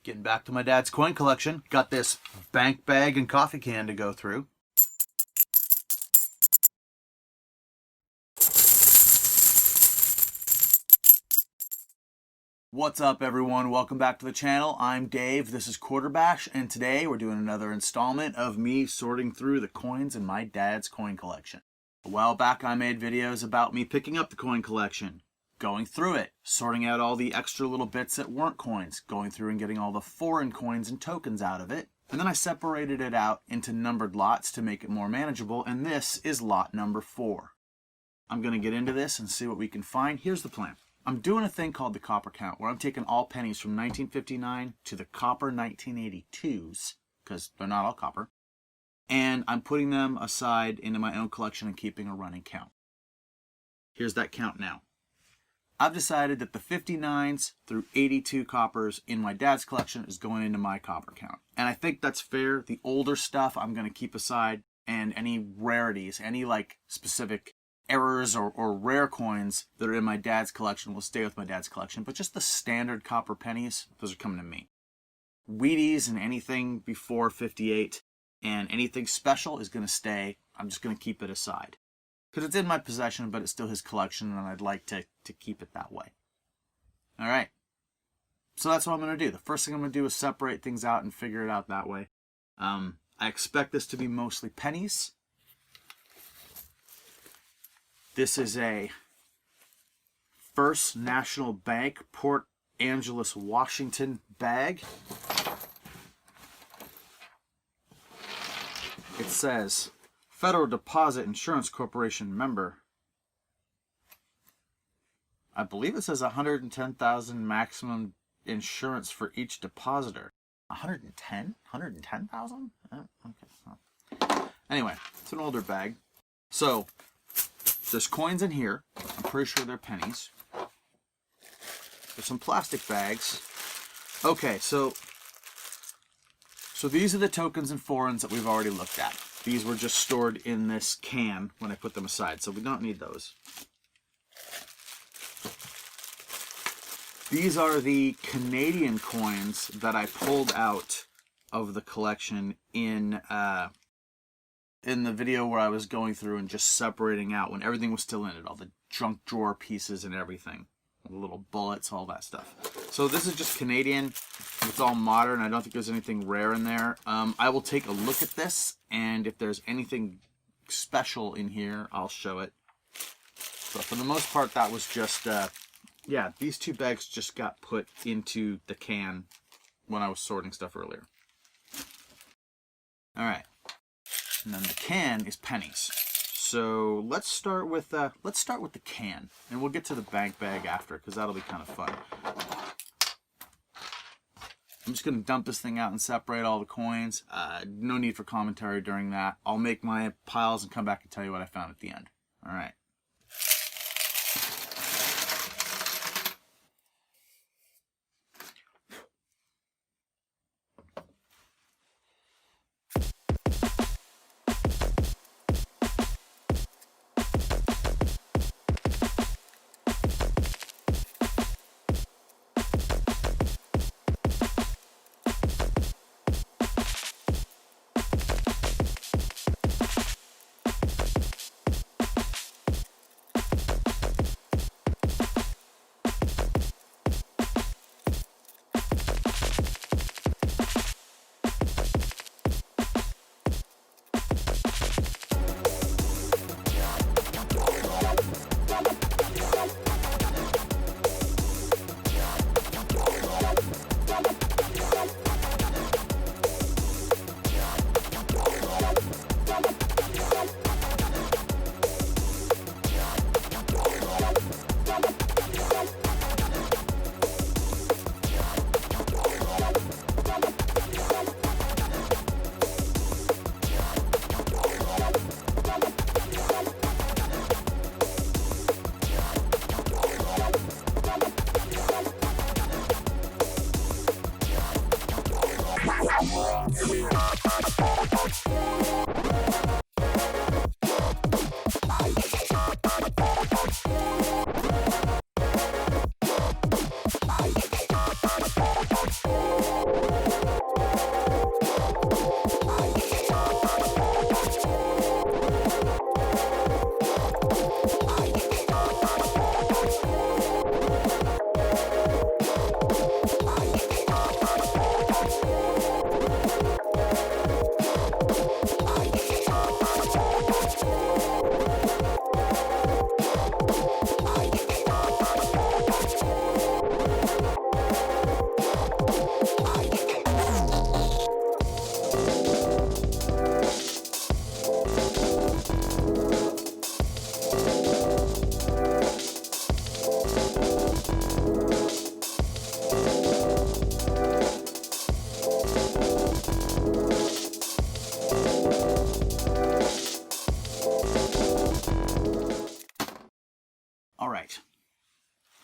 Getting back to my dad's coin collection. Got this bank bag and coffee can to go through. What's up, everyone? Welcome back to the channel. I'm Dave. This is Quarterbash, and today we're doing another installment of me sorting through the coins in my dad's coin collection. A while back, I made videos about me picking up the coin collection, going through it, sorting out all the extra little bits that weren't coins, going through and getting all the foreign coins and tokens out of it. And then I separated it out into numbered lots to make it more manageable, and this is lot number 4. I'm going to get into this and see what we can find. Here's the plan. I'm doing a thing called the copper count, where I'm taking all pennies from 1959 to the copper 1982s, because they're not all copper, and I'm putting them aside into my own collection and keeping a running count. Here's that count now. I've decided that the 59s through 82 coppers in my dad's collection is going into my copper count. And I think that's fair. The older stuff I'm going to keep aside, and any rarities, any like specific errors or rare coins that are in my dad's collection will stay with my dad's collection. But just the standard copper pennies, those are coming to me. Wheaties and anything before 58 and anything special is going to stay. I'm just going to keep it aside, because it's in my possession, but it's still his collection, and I'd like to keep it that way. All right. So that's what I'm going to do. The first thing I'm going to do is separate things out and figure it out that way. I expect this to be mostly pennies. This is a First National Bank Port Angeles, Washington bag. It says Federal Deposit Insurance Corporation member. I believe it says 110,000 maximum insurance for each depositor. 110? 110,000? Okay. Anyway, it's an older bag. So there's coins in here. I'm pretty sure they're pennies. There's some plastic bags. Okay, so these are the tokens and foreigns that we've already looked at. These were just stored in this can when I put them aside, so we don't need those. These are the Canadian coins that I pulled out of the collection in the video where I was going through and just separating out when everything was still in it, all the junk drawer pieces and everything, the little bullets, all that stuff. So this is just Canadian. It's all modern. I don't think there's anything rare in there. I will take a look at this, and if there's anything special in here, I'll show it. But for the most part, that was just, yeah, these two bags just got put into the can when I was sorting stuff earlier. All right. And then the can is pennies. So let's start with the can, and we'll get to the bank bag after, because that'll be kind of fun. I'm just going to dump this thing out and separate all the coins. No need for commentary during that. I'll make my piles and come back and tell you what I found at the end. All right.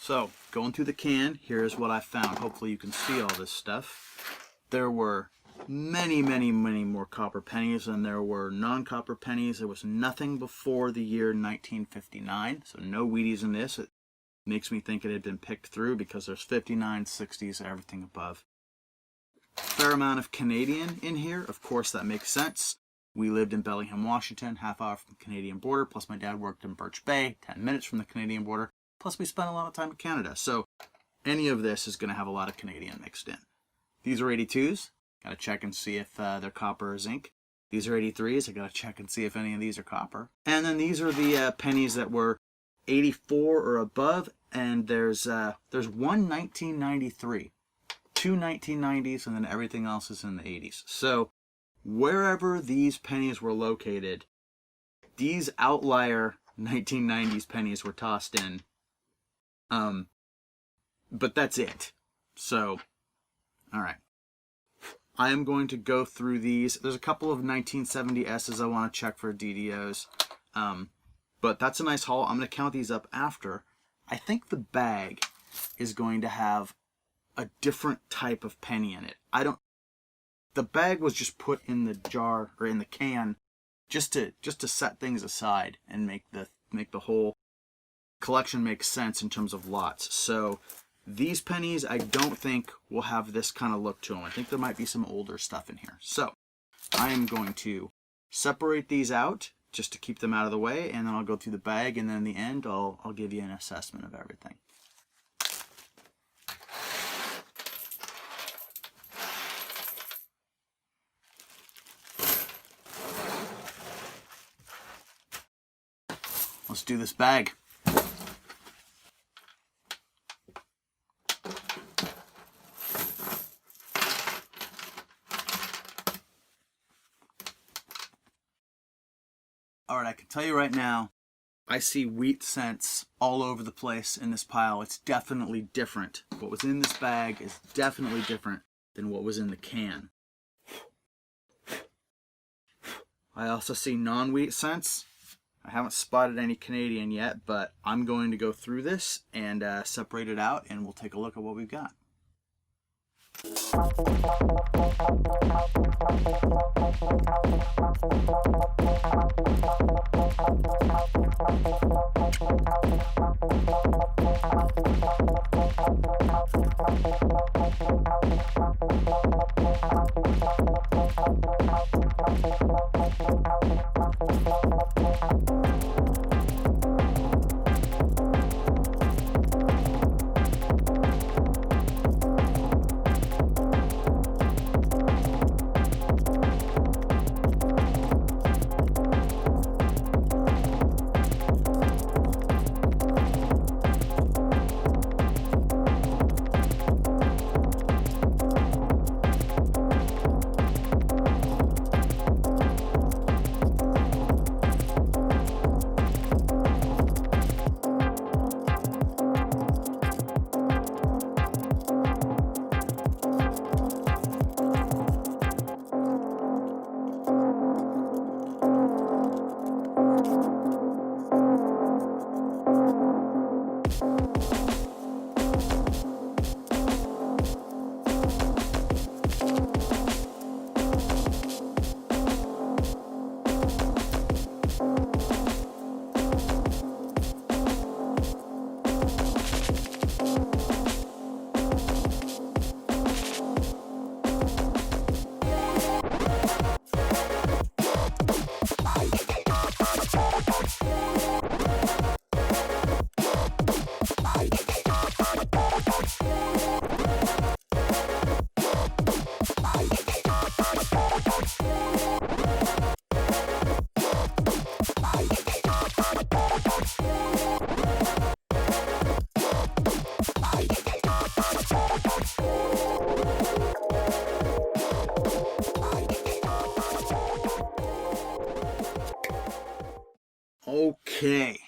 So, going through the can, here's what I found. Hopefully you can see all this stuff. There were many, many, many more copper pennies than there were non-copper pennies. There was nothing before the year 1959, so no Wheaties in this. It makes me think it had been picked through because there's 59, 60s, everything above. Fair amount of Canadian in here. Of course, that makes sense. We lived in Bellingham, Washington, half hour from the Canadian border, plus my dad worked in Birch Bay, 10 minutes from the Canadian border, plus we spent a lot of time in Canada. So any of this is going to have a lot of Canadian mixed in. These are 82s. Got to check and see if they're copper or zinc. These are 83s. I got to check and see if any of these are copper. And then these are the pennies that were 84 or above, and there's one 1993, two 1990s, and then everything else is in the 80s. So wherever these pennies were located, these outlier 1990s pennies were tossed in. But that's it. So, all right. I am going to go through these. There's a couple of 1970S's I want to check for DDOs. But that's a nice haul. I'm going to count these up after. I think the bag is going to have a different type of penny in it. The bag was just put in the jar or in the can just to set things aside and make the whole collection make sense in terms of lots. So these pennies I don't think will have this kind of look to them. I think there might be some older stuff in here. So I am going to separate these out just to keep them out of the way, and then I'll go through the bag, and then in the end I'll give you an assessment of everything. Let's do this bag. All right, I can tell you right now, I see wheat cents all over the place in this pile. It's definitely different. What was in this bag is definitely different than what was in the can. I also see non-wheat cents. I haven't spotted any Canadian yet, but I'm going to go through this and separate it out, and we'll take a look at what we've got. Okay,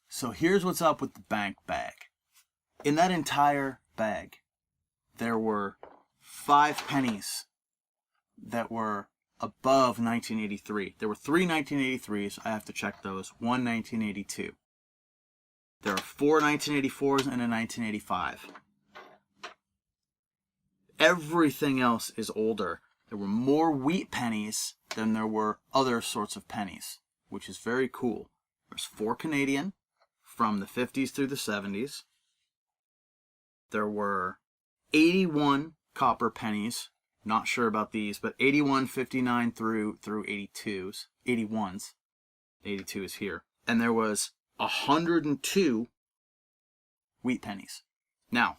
so here's what's up with the bank bag. In that entire bag, there were 5 pennies that were above 1983. There were 3 1983s. I have to check those. 1 1982. There are 4 1984s and a 1985. Everything else is older. There were more wheat pennies than there were other sorts of pennies, which is very cool. There's 4 Canadian from the 50s through the 70s. There were 81 copper pennies. Not sure about these, but 81, 59 through 82s. 81s. 82 is here. And there was 102 wheat pennies. Now,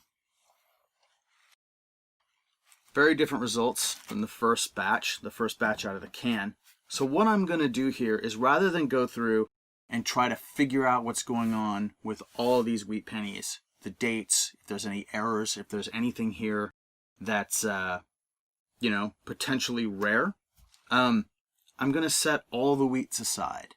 very different results than the first batch out of the can. So what I'm going to do here is, rather than go through and try to figure out what's going on with all of these wheat pennies, the dates, if there's any errors, if there's anything here that's, potentially rare, I'm going to set all the wheats aside.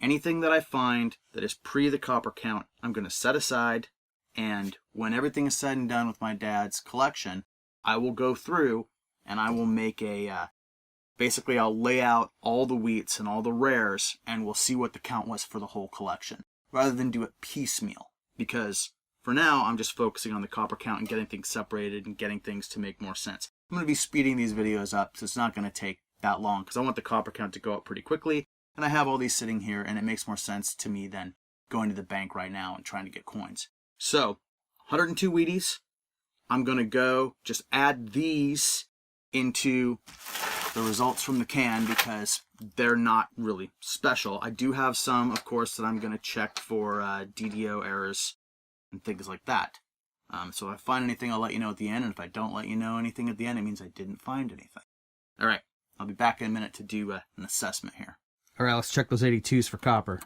Anything that I find that is pre the copper count, I'm going to set aside, and when everything is said and done with my dad's collection, I will go through and I will make basically I'll lay out all the wheats and all the rares, and we'll see what the count was for the whole collection, rather than do it piecemeal. Because for now, I'm just focusing on the copper count and getting things separated and getting things to make more sense. I'm going to be speeding these videos up, so it's not going to take that long, because I want the copper count to go up pretty quickly, and I have all these sitting here, and it makes more sense to me than going to the bank right now and trying to get coins. So, 102 Wheaties. I'm going to go just add these into the results from the can because they're not really special. I do have some, of course, that I'm going to check for DDO errors and things like that. So if I find anything, I'll let you know at the end. And if I don't let you know anything at the end, it means I didn't find anything. All right. I'll be back in a minute to do an assessment here. All right, let's check those 82s for copper.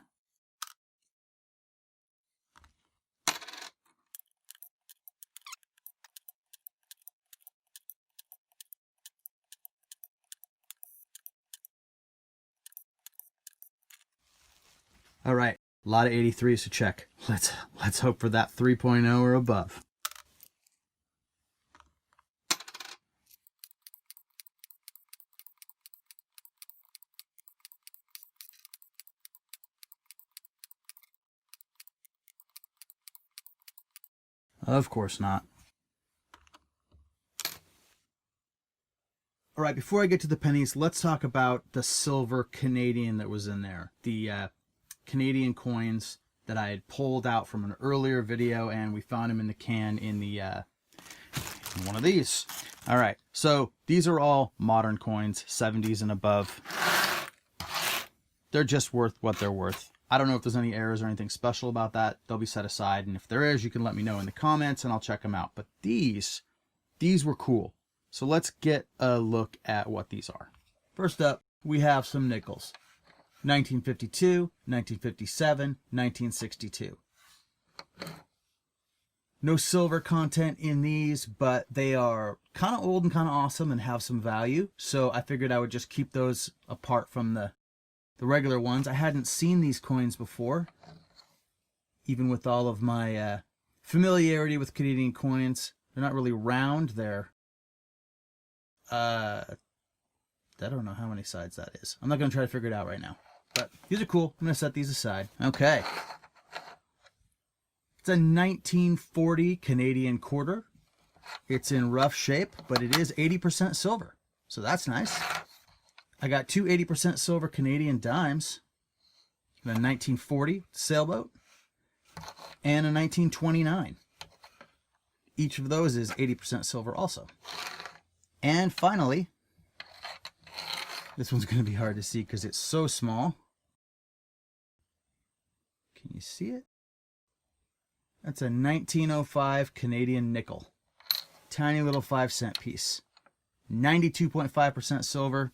All right, a lot of 83s to check. Let's hope for that 3.0 or above. Of course not. All right, before I get to the pennies, let's talk about the silver Canadian that was in there. The Canadian coins that I had pulled out from an earlier video, and we found them in the can in one of these. All right, so these are all modern coins, 70s and above. They're just worth what they're worth. I don't know if there's any errors or anything special about that. They'll be set aside, and if there is, you can let me know in the comments and I'll check them out. But these were cool. So let's get a look at what these are. First up, we have some nickels. 1952, 1957, 1962. No silver content in these, but they are kind of old and kind of awesome and have some value. So I figured I would just keep those apart from the regular ones. I hadn't seen these coins before, even with all of my familiarity with Canadian coins. They're not really round. They're I don't know how many sides that is. I'm not going to try to figure it out right now. But these are cool. I'm going to set these aside. Okay. It's a 1940 Canadian quarter. It's in rough shape, but it is 80% silver. So that's nice. I got two 80% silver Canadian dimes. A 1940 sailboat. And a 1929. Each of those is 80% silver also. And finally, this one's going to be hard to see because it's so small. Can you see it? That's a 1905 Canadian nickel. Tiny little 5-cent piece. 92.5% silver.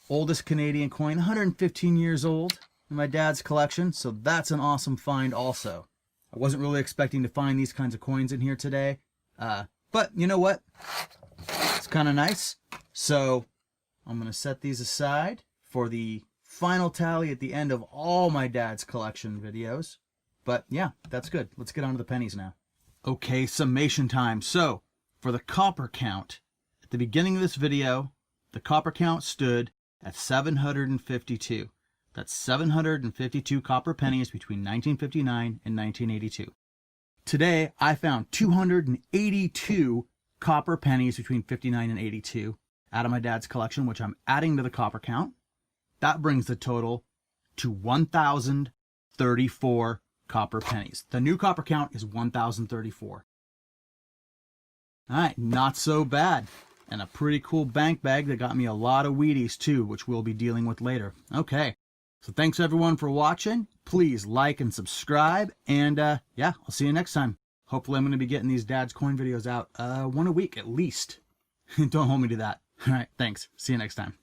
Oldest Canadian coin, 115 years old in my dad's collection. So that's an awesome find also. I wasn't really expecting to find these kinds of coins in here today. But you know what? It's kind of nice. So I'm going to set these aside for the final tally at the end of all my dad's collection videos. But yeah, that's good. Let's get on to the pennies now. Okay, summation time. So for the copper count, at the beginning of this video, the copper count stood at 752. That's 752 copper pennies between 1959 and 1982. Today, I found 282 copper pennies between 59 and 82 out of my dad's collection, which I'm adding to the copper count. That brings the total to 1,034 copper pennies. The new copper count is 1,034. All right, not so bad. And a pretty cool bank bag that got me a lot of Wheaties too, which we'll be dealing with later. Okay, so thanks everyone for watching. Please like and subscribe, and yeah, I'll see you next time. Hopefully I'm going to be getting these dad's coin videos out one a week at least. Don't hold me to that. All right, thanks. See you next time.